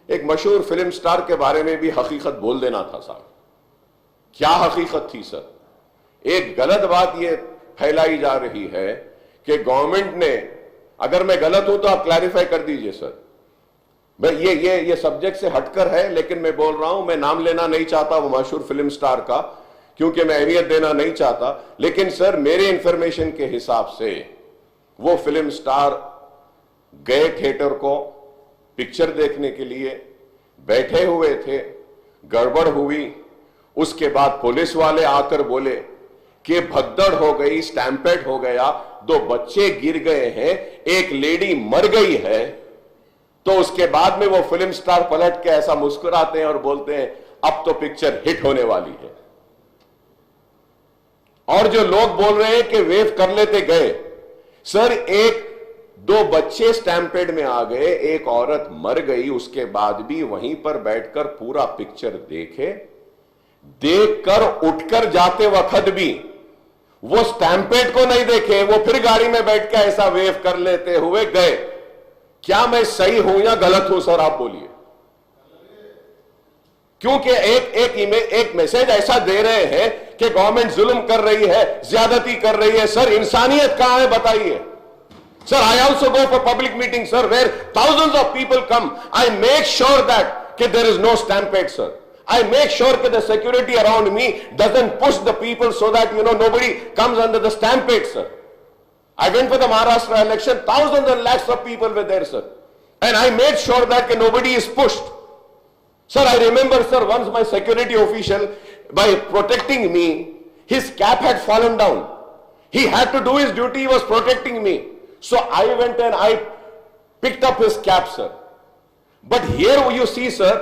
एक मशहूर film star के बारे में भी हकीकत बोल देना था साहब। क्या हकीकत थी सर? एक गलत बात यह फैलाई जा रही है कि गवर्नमेंट ने, अगर मैं गलत हूं तो आप क्लैरिफाई कर दीजिए सर। मैं ये सब्जेक्ट से हटकर है, लेकिन मैं बोल रहा हूं, मैं नाम लेना नहीं चाहता वो मशहूर फिल्म स्टार का, क्योंकि मैं अहमियत देना नहीं चाहता। लेकिन सर, मेरे इंफॉर्मेशन के हिसाब से वो फिल्म स्टार गए थिएटर को पिक्चर देखने के लिए, बैठे हुए थे, गड़बड़ हुई, उसके बाद पुलिस वाले आकर बोले कि भगदड़ हो गई, स्टैम्पेड हो गया, 2 बच्चे गिर गए हैं, एक लेडी मर गई है। तो उसके बाद में वो फिल्म स्टार पलट के ऐसा मुस्कुराते हैं और बोलते हैं अब तो पिक्चर हिट होने वाली है। और जो लोग बोल रहे हैं कि वेव कर लेते गए, सर 1-2 बच्चे स्टैम्पेड में आ गए, एक औरत मर गई, उसके बाद भी वहीं पर बैठकर पूरा पिक्चर देखकर उठकर जाते वक्त भी वो स्टैम्पेड को नहीं देखे, वो फिर गाड़ी में बैठ के ऐसा वेव कर लेते हुए गए। क्या मैं सही हूं या गलत हूं सर, आप बोलिए? क्योंकि एक मैसेज ऐसा दे रहे हैं कि गवर्नमेंट जुल्म कर रही है, ज्यादती कर रही है। सर, इंसानियत कहां है बताइए? Sir, I also go for public meetings, sir, where thousands of people come. I make sure that there is no stampede, sir. I make sure that the security around me doesn't push the people so that, nobody comes under the stampede, sir. I went for the Maharashtra election, thousands and lakhs of people were there, sir. And I made sure that nobody is pushed. Sir, I remember, sir, once my security official, by protecting me, his cap had fallen down. He had to do his duty, he was protecting me. So I went and I picked up his cap, sir. But here you see, sir,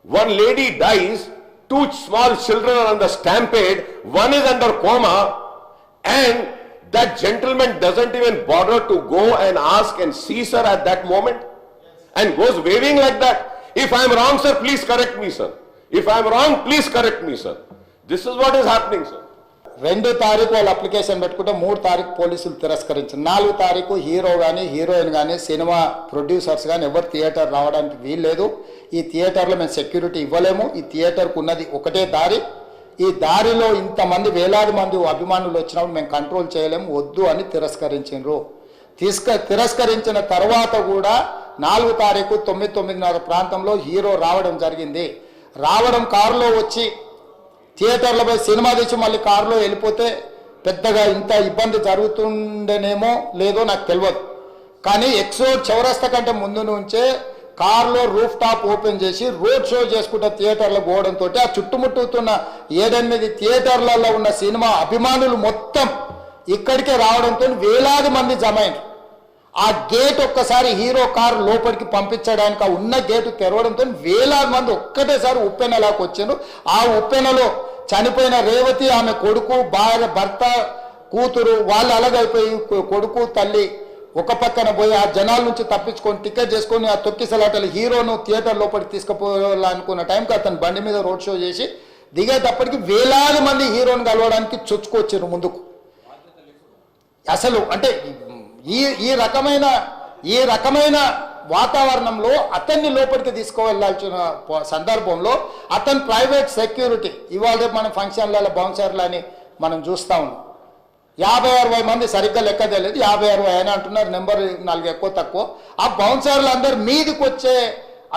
one lady dies, 2 small children are on the stampede, one is under coma, and that gentleman doesn't even bother to go and ask and see, sir, at that moment, and goes waving like that. If I am wrong, sir, please correct me, sir. If I am wrong, please correct me, sir. This is what is happening, sir. 2 తారీఖు వాళ్ళు application పెట్టుకుంటే 3 తారీఖు పోలీసులు తిరస్కరించారు. 4 తారీఖు hero కానీ heroine కానీ cinema producers కానీ ఎవరు థియేటర్ రావడానికి వీల్లేదు. ఈ థియేటర్లో మేము సెక్యూరిటీ ఇవ్వలేము. ఈ థియేటర్కు ఉన్నది ఒకటే దారి. ఈ దారిలో ఇంతమంది వేలాది మంది అభిమానులు వచ్చినప్పుడు మేము కంట్రోల్ చేయలేము, వద్దు అని తిరస్కరించారు. తిరస్కరించిన తర్వాత కూడా 4 తారీఖు 9:30 ప్రాంతంలో హీరో రావడం జరిగింది. రావడం కారులో వచ్చి థియేటర్లో పోయి సినిమా తీసి మళ్ళీ కారులో వెళ్ళిపోతే పెద్దగా ఇంత ఇబ్బంది జరుగుతుండేనేమో లేదో నాకు తెలియదు. కానీ ఎక్సోడ్ చౌరస్తా కంటే ముందు నుంచే కారులో రూఫ్ టాప్ ఓపెన్ చేసి రోడ్ షో చేసుకుంటే థియేటర్లో పోవడంతో ఆ చుట్టుముట్టుతున్న 7-8 థియేటర్లలో ఉన్న సినిమా అభిమానులు మొత్తం ఇక్కడికే రావడంతో వేలాది మంది జమ అయ్యారు. ఆ గేట్ ఒక్కసారి హీరో కారు లోపలికి పంపించడానికి ఆ ఉన్న గేటు తెరవడంతో వేలాది మంది ఒక్కటేసారి ఉప్పెనలాకి వచ్చారు. ఆ ఉప్పెనలో చనిపోయిన రేవతి, ఆమె కొడుకు, భార్య, భర్త, కూతురు వాళ్ళు అలాగైపోయి కొడుకు తల్లి ఒక పక్కన పోయి ఆ జనాల నుంచి తప్పించుకొని టికెట్ చేసుకొని ఆ తొక్కిసలాటలు హీరోను థియేటర్ లోపలికి తీసుకుపోవాలనుకున్న టైంకి అతను బండి మీద రోడ్ షో చేసి దిగేటప్పటికి వేలాది మంది హీరోని కలవడానికి చొచ్చుకొచ్చారు ముందుకు. అసలు అంటే ఈ రకమైన వాతావరణంలో అతన్ని లోపలికి తీసుకువెళ్ళాల్సిన సందర్భంలో అతను ప్రైవేట్ సెక్యూరిటీ, ఇవాళ రేపు మనం ఫంక్షన్లలో బౌన్సర్లు అని మనం చూస్తూ ఉన్నాం. 50-60 మంది సరిగ్గా లెక్క తెలియదు, 50-60 అయినా అంటున్నారు, నెంబర్ 4 ఎక్కువ తక్కువ. ఆ బౌన్సర్లు అందరు మీదికి వచ్చే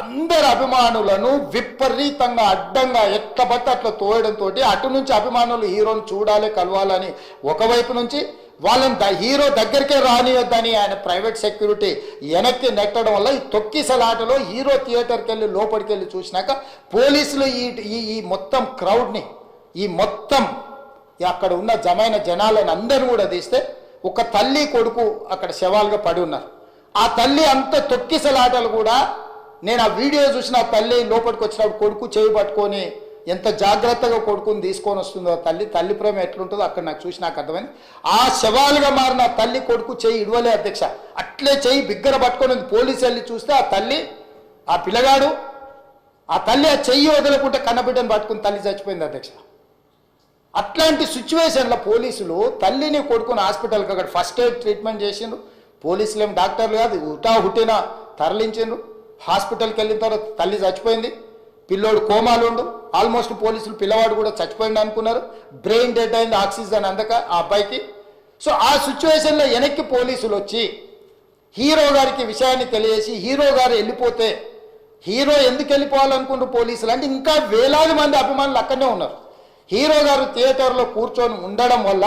అందరు అభిమానులను విపరీతంగా అడ్డంగా ఎట్లబట్టి అట్లా తోయడంతో అటు నుంచి అభిమానులు హీరోని చూడాలి, కలవాలని ఒకవైపు నుంచి వాళ్ళని హీరో దగ్గరికే రానియొద్దని ఆయన ప్రైవేట్ సెక్యూరిటీ వెనక్కి నెట్టడం వల్ల ఈ తొక్కిసలాటలో హీరో థియేటర్కి వెళ్ళి లోపలికి వెళ్ళి చూసినాక పోలీసులు ఈ మొత్తం క్రౌడ్ని, ఈ మొత్తం అక్కడ ఉన్న జమైన జనాలను అందరిని కూడా తీస్తే ఒక తల్లి కొడుకు అక్కడ శవాలుగా పడి ఉన్నారు. ఆ తల్లి అంత తొక్కిసలాటలు కూడా నేను ఆ వీడియో చూసిన ఆ తల్లి లోపలికి వచ్చినప్పుడు కొడుకు చేయి పట్టుకొని ఎంత జాగ్రత్తగా కొడుకుని తీసుకొని వస్తుందో తల్లి ప్రేమ ఎట్లుంటుందో అక్కడ నాకు చూసి నాకు అర్థమైంది. ఆ శవాలుగా మారిన తల్లి కొడుకు చెయ్యి ఇడవలే అధ్యక్ష, అట్లే చెయ్యి బిగ్గర పట్టుకొని పోలీసు వెళ్ళి చూస్తే ఆ తల్లి, ఆ పిల్లగాడు, ఆ తల్లి ఆ చెయ్యి వదలకుంటే కన్నబిడ్డను పట్టుకుని తల్లి చచ్చిపోయింది అధ్యక్ష. అట్లాంటి సిచ్యువేషన్లో పోలీసులు తల్లిని కొడుకుని హాస్పిటల్కి అక్కడ ఫస్ట్ ఎయిడ్ ట్రీట్మెంట్ చేసిండ్రు. పోలీసులు ఏం డాక్టర్లు కాదు, హుటా హుట్టిన తరలించిండ్రు. హాస్పిటల్కి వెళ్ళిన తర్వాత తల్లి చచ్చిపోయింది, పిల్లోడు కోమాలు ఉండు, ఆల్మోస్ట్ పోలీసులు పిల్లవాడు కూడా చచ్చిపోయింది అనుకున్నారు, బ్రెయిన్ డెడ్ అయింది, ఆక్సిజన్ అందక ఆ అబ్బాయికి. సో ఆ సిచ్యువేషన్లో వెనక్కి పోలీసులు వచ్చి హీరో గారికి విషయాన్ని తెలియజేసి హీరో గారు వెళ్ళిపోతే హీరో ఎందుకు వెళ్ళిపోవాలనుకుంటారు పోలీసులు అంటే ఇంకా వేలాది మంది అభిమానులు అక్కడనే ఉన్నారు. హీరో గారు థియేటర్లో కూర్చొని ఉండడం వల్ల,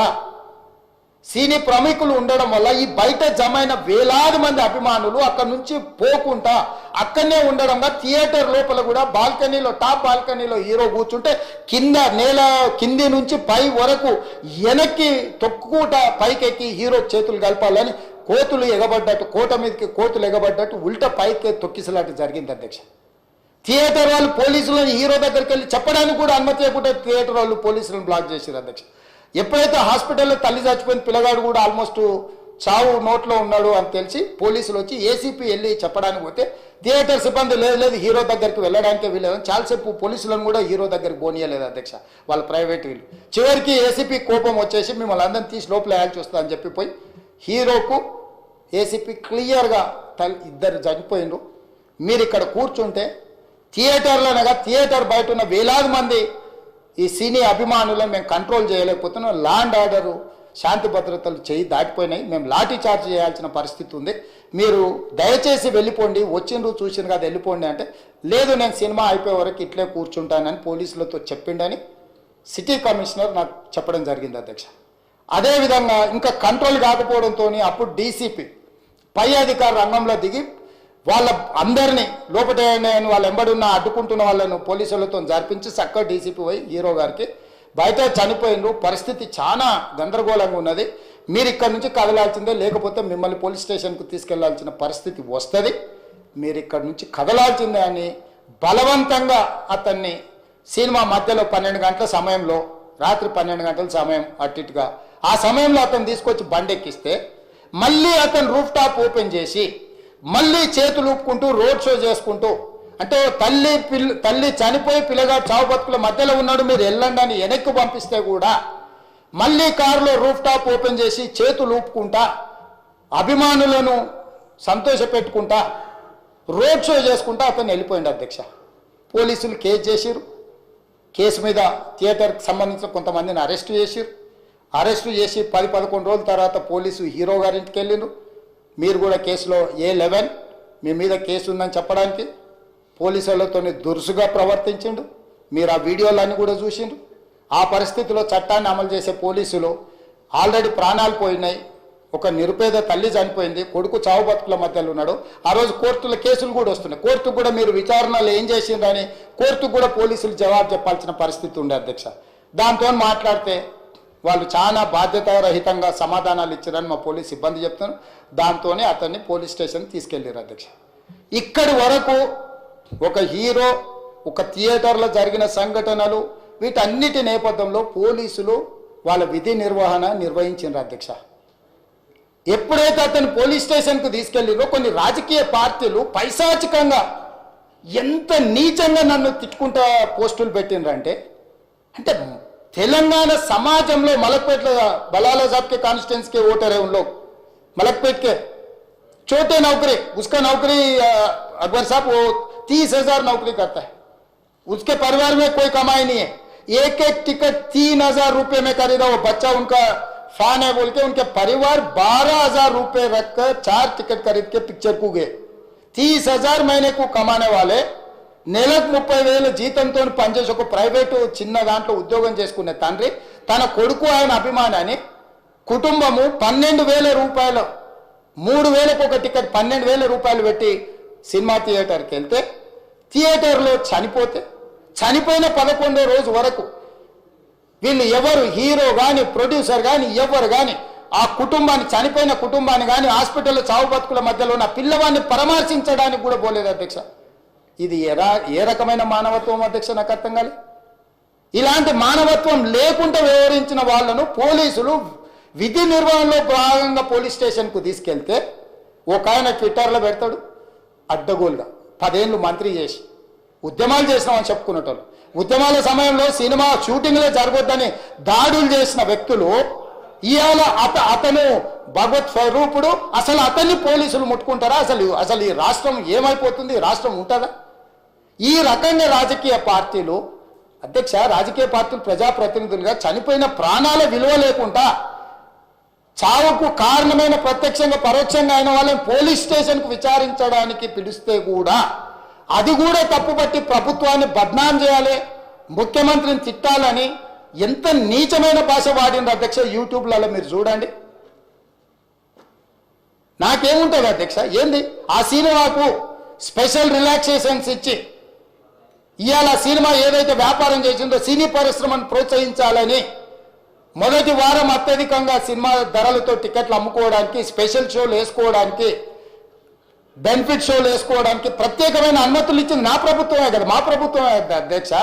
సినీ ప్రముఖులు ఉండడం వల్ల ఈ బయట జమైన వేలాది మంది అభిమానులు అక్కడ నుంచి పోకుండా అక్కడనే ఉండడంగా థియేటర్ లోపల కూడా బాల్కనీలో, టాప్ బాల్కనీలో హీరో కూర్చుంటే కింద నేల కింది నుంచి పై వరకు వెనక్కి తొక్కుట పైకెక్కి హీరో చేతులు కలపాలని కోతులు ఎగబడ్డట్టు, కోట మీదకి కోతులు ఎగబడ్డట్టు ఉల్టా పైకి తొక్కిసలాట జరిగింది అధ్యక్ష. థియేటర్ వాళ్ళు పోలీసులను హీరో దగ్గరికి వెళ్ళి చెప్పడానికి కూడా అనుమతి ఇవ్వకుండా థియేటర్ వాళ్ళు పోలీసులను బ్లాక్ చేశారు అధ్యక్ష. ఎప్పుడైతే హాస్పిటల్లో తల్లి చచ్చిపోయిన పిల్లగాడు కూడా ఆల్మోస్ట్ చావు నోట్లో ఉన్నాడు అని తెలిసి పోలీసులు వచ్చి ఏసీపీ వెళ్ళి చెప్పడానికి పోతే థియేటర్ సిబ్బంది లేదు హీరో దగ్గరికి వెళ్ళడానికే వీలేదని చాలాసేపు పోలీసులను కూడా హీరో దగ్గరికి పోనీయలేదు అధ్యక్ష, వాళ్ళ ప్రైవేట్ వీళ్ళు. చివరికి ఏసీపీ కోపం వచ్చేసి మిమ్మల్ని అందరిని తీసి లోపల వేయాల్సి వస్తా అని చెప్పిపోయి హీరోకు ఏసీపీ క్లియర్గా ఇద్దరు చనిపోయిండ్రు, మీరు ఇక్కడ కూర్చుంటే థియేటర్లోనగా థియేటర్ బయట ఉన్న వేలాది మంది ఈ సినీ అభిమానులను మేము కంట్రోల్ చేయలేకపోతున్నాం, లా అండ్ ఆర్డరు శాంతి భద్రతలు చేయి దాటిపోయినాయి, మేము లాఠీ చార్జ్ చేయాల్సిన పరిస్థితి ఉంది, మీరు దయచేసి వెళ్ళిపోండి, వచ్చిండ్రు చూసిండ్రు కదా వెళ్ళిపోండి అంటే లేదు నేను సినిమా అయిపోయే వరకు ఇట్లే కూర్చుంటానని పోలీసులతో చెప్పిండని సిటీ కమిషనర్ నాకు చెప్పడం జరిగింది అధ్యక్ష. అదేవిధంగా ఇంకా కంట్రోల్ కాకపోవడంతో అప్పుడు డీసీపీ పై అధికార రంగంలో దిగి వాళ్ళ అందరినీ లోపల వాళ్ళ ఎంబడున్న అడ్డుకుంటున్న వాళ్ళను పోలీసులతో జరిపించి చక్కగా డీసీపీ పోయి హీరో గారికి బయట చనిపోయినరు, పరిస్థితి చాలా గందరగోళంగా ఉన్నది, మీరు ఇక్కడ నుంచి కదలాల్సిందే లేకపోతే మిమ్మల్ని పోలీస్ స్టేషన్కు తీసుకెళ్లాల్సిన పరిస్థితి వస్తుంది, మీరు ఇక్కడ నుంచి కదలాల్సిందే అని బలవంతంగా అతన్ని సినిమా మధ్యలో 12 గంటల సమయంలో, రాత్రి 12 గంటల సమయం అట్టిట్టుగా ఆ సమయంలో అతను తీసుకొచ్చి బండెక్కిస్తే మళ్ళీ అతను రూఫ్ టాప్ ఓపెన్ చేసి మళ్ళీ చేతులు ఊపుకుంటూ రోడ్ షో చేసుకుంటూ అంటే తల్లి చనిపోయి పిల్లగాడు చావు బతుకుల మధ్యలో ఉన్నాడు మీరు వెళ్ళండి అని వెనక్కి పంపిస్తే కూడా మళ్ళీ కారులో రూఫ్ టాప్ ఓపెన్ చేసి చేతులు ఊపుకుంటా అభిమానులను సంతోషపెట్టుకుంటా రోడ్ షో చేసుకుంటా అతను వెళ్ళిపోయింది అధ్యక్ష. పోలీసులు కేసు చేసిరు, కేసు మీద థియేటర్కి సంబంధించిన కొంతమందిని అరెస్టు చేసిరు, అరెస్టు చేసి 10-11 రోజుల తర్వాత పోలీసు హీరో గారింటికి వెళ్ళిండ్రు, మీరు కూడా కేసులో A11 మీ మీద కేసు ఉందని చెప్పడానికి పోలీసులతో దురుసుగా ప్రవర్తించిండు, మీరు ఆ వీడియోలన్నీ కూడా చూసిండ్రు. ఆ పరిస్థితిలో చట్టాన్ని అమలు చేసే పోలీసులు ఆల్రెడీ ప్రాణాలు పోయినాయి, ఒక నిరుపేద తల్లి చనిపోయింది, కొడుకు చావు బతుకుల మధ్యలో ఉన్నాడు, ఆ రోజు కోర్టుల కేసులు కూడా వస్తున్నాయి, కోర్టుకు కూడా మీరు విచారణలు ఏం చేసిండ్రని కోర్టుకు కూడా పోలీసులు జవాబు చెప్పాల్సిన పరిస్థితి ఉండే అధ్యక్ష. దాంతో మాట్లాడితే వాళ్ళు చాలా బాధ్యతారహితంగా సమాధానాలు ఇచ్చారని మా పోలీస్ సిబ్బంది చెప్తున్నారు, దాంతోనే అతన్ని పోలీస్ స్టేషన్ తీసుకెళ్ళారు అధ్యక్ష. ఇక్కడి వరకు ఒక హీరో, ఒక థియేటర్లో జరిగిన సంఘటనలు వీటన్నిటి నేపథ్యంలో పోలీసులు వాళ్ళ విధి నిర్వహణ నిర్వహించారు అధ్యక్ష. ఎప్పుడైతే అతను పోలీస్ స్టేషన్కు తీసుకెళ్ళిరో కొన్ని రాజకీయ పార్టీలు పైశాచికంగా ఎంత నీచంగా నన్ను తిట్టుకుంటా పోస్టులు పెట్టినరంటే అంటే तेलंगाना समाजम में मलकपेट बलाला साहब के कॉन्स्टिट्यूंसी के वोटर है उन लोग मलकपेट के छोटे नौकरी उसका नौकरी अकबर साहब वो 30,000 नौकरी करता है उसके परिवार में कोई कमाई नहीं है एक एक टिकट 3,000 रुपए में खरीदा वो बच्चा उनका फैन है बोल के उनके परिवार 12,000 रुपए रखकर 4 टिकट खरीद के पिक्चर को गए 30,000 महीने को कमाने वाले నెలకు 30,000 జీతంతో పనిచేసి ఒక ప్రైవేట్ చిన్న దాంట్లో ఉద్యోగం చేసుకునే తండ్రి తన కొడుకు ఆయన అభిమానాన్ని కుటుంబము 12,000 రూపాయలు 3,000కు ఒక టికెట్ 12,000 రూపాయలు పెట్టి సినిమా థియేటర్కి వెళ్తే థియేటర్లో చనిపోయిన 11వ రోజు వరకు వీళ్ళు ఎవరు హీరో కానీ ప్రొడ్యూసర్ కానీ ఎవరు కానీ ఆ కుటుంబాన్ని చనిపోయిన కుటుంబాన్ని కానీ హాస్పిటల్లో చావు బతుకుల మధ్యలో ఉన్న పిల్లవాడిని పరామర్శించడానికి కూడా పోలేదు అధ్యక్ష. ఇది ఏ రకమైన మానవత్వం అధ్యక్ష నాకు అర్థం కాలేదు. ఇలాంటి మానవత్వం లేకుండా వ్యవహరించిన వాళ్ళను పోలీసులు విధి నిర్వహణలో భాగంగా పోలీస్ స్టేషన్కు తీసుకెళ్తే ఒక ఆయన ట్విట్టర్లో పెడతాడు అడ్డగోలుగా 10 ఏళ్ళు మంత్రి చేసి ఉద్యమాలు చేసినామని చెప్పుకునేటోళ్ళు ఉద్యమాల సమయంలో సినిమా షూటింగ్లో జరగొద్దని దాడులు చేసిన వ్యక్తులు ఇవాళ అతను భగవత్ స్వరూపుడు, అసలు అతన్ని పోలీసులు ముట్టుకుంటారా? అసలు ఈ రాష్ట్రం ఏమైపోతుంది? ఈ రాష్ట్రం ఉంటుందా? ఈ రకంగా రాజకీయ పార్టీలు, అధ్యక్ష, రాజకీయ పార్టీలు ప్రజాప్రతినిధులుగా చనిపోయిన ప్రాణాల విలువ లేకుండా చావుకు కారణమైన ప్రత్యక్షంగా పరోక్షంగా అయిన వాళ్ళని పోలీస్ స్టేషన్కు విచారించడానికి పిలిస్తే కూడా అది కూడా తప్పుపట్టి ప్రభుత్వాన్ని బద్నాం చేయాలి, ముఖ్యమంత్రిని తిట్టాలని ఎంత నీచమైన భాష వాడింది అధ్యక్ష. యూట్యూబ్లలో మీరు చూడండి. నాకేముంటుంది అధ్యక్ష? ఏంది ఆ సినిమాకు స్పెషల్ రిలాక్సేషన్స్ ఇచ్చి ఇవాళ సినిమా ఏదైతే వ్యాపారం చేసిందో సినీ పరిశ్రమను ప్రోత్సహించాలని మొదటి వారం అత్యధికంగా సినిమా ధరలతో టికెట్లు అమ్ముకోవడానికి, స్పెషల్ షోలు వేసుకోవడానికి, బెనిఫిట్ షోలు వేసుకోవడానికి ప్రత్యేకమైన అనుమతులు ఇచ్చింది నా ప్రభుత్వమే కదా, మా ప్రభుత్వమే అధ్యక్ష.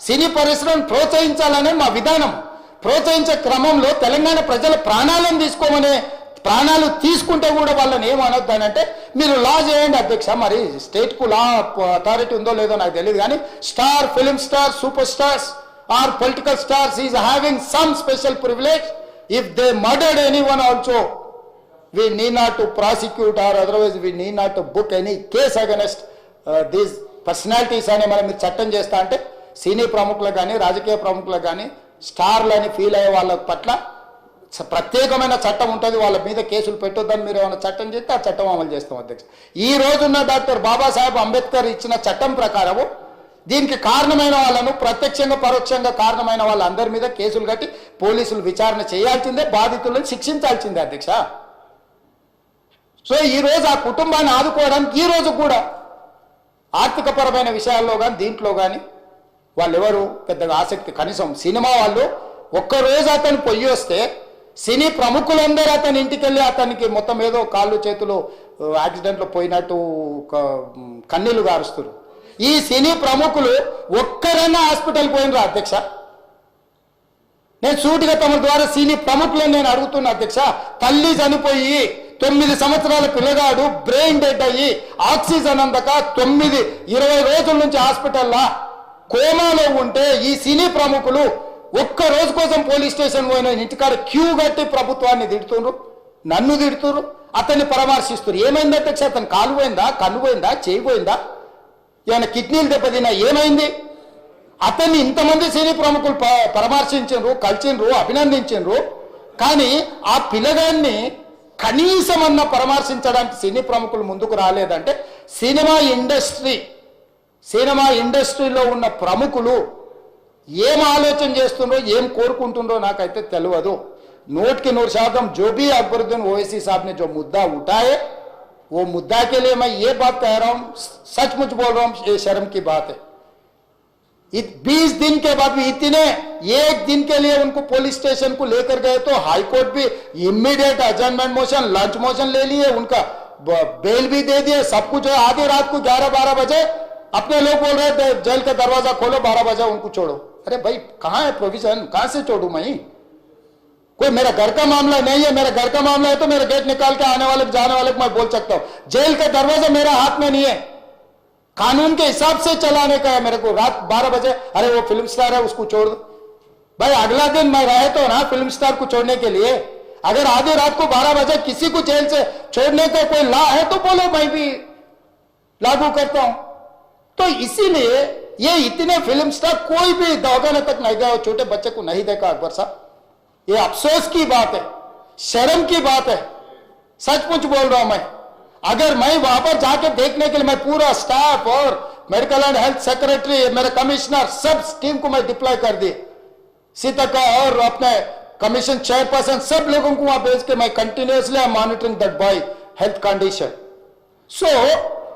సినీ పరిశ్రమను ప్రోత్సహించాలనే మా విధానం. ప్రోత్సహించే క్రమంలో తెలంగాణ ప్రజల ప్రాణాలను తీసుకోమనే, ప్రాణాలు తీసుకుంటే కూడా వాళ్ళని ఏమనొద్దు అని అంటే మీరు లా చేయండి అధ్యక్ష. మరి స్టేట్కు లా అథారిటీ ఉందో లేదో నాకు తెలియదు, కానీ star, film star, super stars or political stars is having some special privilege. If they murdered anyone also we need not to prosecute or otherwise we need not to book any case against these personalities అని మనం మీరు చట్టం చేస్తా అంటే సినీ ప్రముఖులకు కానీ, రాజకీయ ప్రముఖులకు కానీ, స్టార్లని ఫీల్ అయ్యే వాళ్ళ పట్ల ప్రత్యేకమైన చట్టం ఉంటుంది. వాళ్ళ మీద కేసులు పెట్టొద్దని మీరు ఏమైనా చట్టం చేస్తే ఆ చట్టం అమలు చేస్తాం అధ్యక్ష. ఈ రోజున్న డాక్టర్ బాబాసాహెబ్ అంబేద్కర్ ఇచ్చిన చట్టం ప్రకారము దీనికి కారణమైన వాళ్ళను, ప్రత్యక్షంగా పరోక్షంగా కారణమైన వాళ్ళందరి మీద కేసులు కట్టి పోలీసులు విచారణ చేయాల్సిందే, బాధితులను శిక్షించాల్సిందే అధ్యక్ష. సో ఈ రోజు ఆ కుటుంబాన్ని ఆదుకోవడానికి ఈ రోజు కూడా ఆర్థికపరమైన విషయాల్లో కానీ దీంట్లో కానీ వాళ్ళు ఎవరు పెద్దగా ఆసక్తి, కనీసం సినిమా వాళ్ళు ఒక్కరోజు అతను పొయ్యి వస్తే సినీ ప్రముఖులందరూ అతని ఇంటికి వెళ్ళి అతనికి మొత్తం ఏదో కాళ్ళు చేతులు యాక్సిడెంట్లో పోయినట్టు కన్నీళ్లు గారుస్తారు. ఈ సినీ ప్రముఖులు ఒక్కరైనా హాస్పిటల్ పోయినరా అధ్యక్ష? నేను సూటిగా తమ ద్వారా సినీ ప్రముఖులను నేను అడుగుతున్నా అధ్యక్ష. తల్లి చనిపోయి 9 సంవత్సరాల పిల్లగాడు బ్రెయిన్ డెడ్ అయ్యి ఆక్సిజన్ అందక 20 రోజుల నుంచి హాస్పిటల్లో కోమాలో ఉంటే ఈ సినీ ప్రముఖులు ఒక్క రోజు కోసం పోలీస్ స్టేషన్ పోయిన ఇంటికాడ క్యూ కట్టి ప్రభుత్వాన్ని తిడుతున్నారు, నన్ను తిడుతున్నారు, అతన్ని పరామర్శిస్తున్నారు. ఏమైంది అధ్యక్ష? అతను కాలు పోయిందా, కన్ను పోయిందా, చేయి పోయిందా, ఏమైనా కిడ్నీలు దెబ్బతిన్నా, ఏమైంది? అతన్ని ఇంతమంది సినీ ప్రముఖులు పరామర్శించారు, కలిసిండ్రు, అభినందించారు. కానీ ఆ పిల్లగాన్ని కనీసం అన్న పరామర్శించడానికి సినీ ప్రముఖులు ముందుకు రాలేదంటే సినిమా ఇండస్ట్రీలో ఉన్న ప్రముఖులు ఏం ఆలోచన చేస్తుండ్రో, ఏం కోరుకుంటుండ్రో నాకైతే తెలియదు. 100% जो भी अकबरुद्दीन ओवैसी साहब ने जो मुद्दा उठाए वो मुद्दा के लिए मैं ये बात कह रहा हूं, सचमुच बोल रहा हूं, ये शर्म की बात है. 20 दिन के बाद भी एक दिन के लिए उनको पुलिस स्टेशन को लेकर गए तो हाईकोर्ट भी इमीडिएट अजर्नमेंट मोशन, लंच मोशन ले लिए, उनका बेल भी दे दिए, सब कुछ है. आधी रात को 11-12 बजे अपने लोग बोल रहे थे जेल का दरवाजा खोलो, 12 बजे उनको छोड़ो. अरे भाई कहाँ है प्रोविजन? कहां से छोड़ू मैं? कोई मेरा घर का मामला नहीं है. मेरा घर का मामला है तो मेरा गेट निकाल के आने वाले जाने वाले को मैं बोल सकता हूं. जेल का दरवाजा मेरा हाथ में नहीं है, कानून के हिसाब से चलाने का है मेरे को. रात 12 बजे अरे वो फिल्म स्टार है उसको छोड़ दो. भाई अगला दिन मैं रहे तो ना फिल्म स्टार को छोड़ने के लिए. अगर आधी रात को 12 बजे किसी को जेल से छोड़ने का कोई लॉ है तो बोलो, मैं भी लागू करता हूं. तो इसीलिए ये इतने फिल्म स्टार कोई भी दवाखाने तक नहीं गया, छोटे बच्चे को नहीं देखा अकबर साहब. ये अफसोस की बात है, शर्म की बात है. सचमुच बोल रहा हूं मैं. अगर मैं वहां पर जाके देखने के लिए मैं पूरा स्टाफ और मेडिकल एंड हेल्थ सेक्रेटरी, मेरे कमिश्नर, सब टीम को मैं डिप्लॉय कर दी. सीता और अपने कमीशन चेयरपर्सन सब लोगों को वहां भेज के मैं continuously I monitoring that boy health condition. So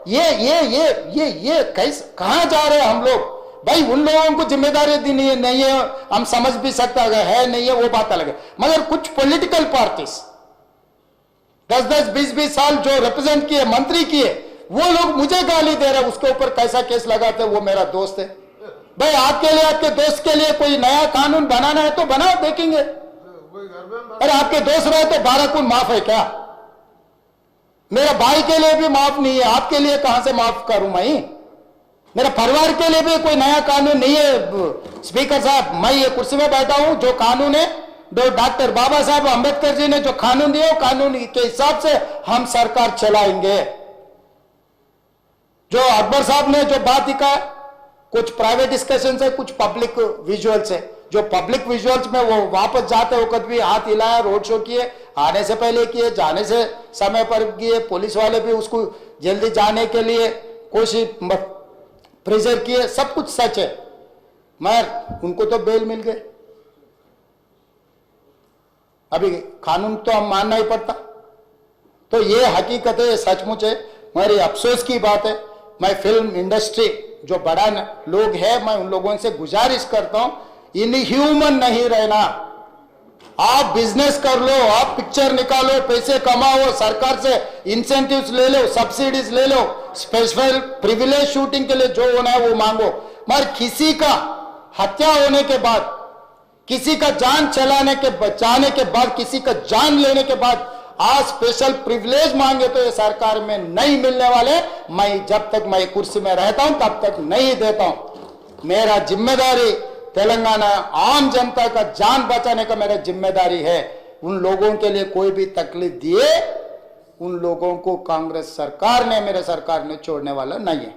ये कैसे कहां जा रहे हैं हम लोग? भाई उन लोगों को जिम्मेदारी दी नहीं है, हम समझ भी सकते है नहीं है वो बात अलग है. मगर कुछ पॉलिटिकल पार्टीज 10-10, 20-20 साल जो रिप्रेजेंट किए, मंत्री किए, वो लोग मुझे गाली दे रहे, उसके ऊपर कैसा केस लगाते? वो मेरा दोस्त है. भाई आपके लिए, आपके दोस्त के लिए कोई नया कानून बनाना है तो बनाओ, देखेंगे. अरे आपके दोस्त रहे तो 12 खून माफ है क्या? मेरा भाई के लिए भी माफ नहीं है, आपके लिए कहां से माफ करूं मैं? मेरा परिवार के लिए भी कोई नया कानून नहीं है. स्पीकर साहब, मैं ये कुर्सी में बैठा हूं, जो कानून है डॉक्टर बाबा साहब अंबेडकर जी ने जो कानून दिए, कानून के हिसाब से हम सरकार चलाएंगे। जो अकबर साहब ने जो बात दिखा, कुछ प्राइवेट डिस्कशन है, कुछ पब्लिक विजुअल्स है। जो पब्लिक विजुअल्स में वो वापस जाते वक्त भी हाथ हिलाया, रोड शो किए, आने से पहले किए, जाने से समय पर किए, पुलिस वाले भी उसको जल्दी जाने के लिए कोशिश प्रेशर किए, सब कुछ सच है। मगर उनको तो बेल मिल गए। अभी कानून तो हम मानना ही पड़ता। तो ये हकीकत है, सचमुच है, मेरी अफसोस की बात है। मैं फिल्म इंडस्ट्री जो बड़ा लोग है, मैं उन लोगों से गुजारिश करता हूं, इनह्यूमन नहीं रहना। आप बिजनेस कर लो, आप पिक्चर निकालो, पैसे कमाओ, सरकार से इंसेंटिव्स ले लो, सब्सिडीज ले लो, स्पेशल प्रिविलेज शूटिंग के लिए जो होना है वो मांगो। मगर किसी का हत्या होने के बाद, किसी का जान चलाने के बचाने के बाद, किसी का जान लेने के बाद आज स्पेशल प्रिविलेज मांगे तो ये सरकार में नहीं मिलने वाले। मैं जब तक मैं कुर्सी में रहता हूं तब तक नहीं देता हूं। मेरा जिम्मेदारी तेलंगाना आम जनता का जान बचाने का मेरा जिम्मेदारी है। उन लोगों के लिए कोई भी तकलीफ दिए, उन लोगों को कांग्रेस सरकार ने, मेरे सरकार ने छोड़ने वाला नहीं है।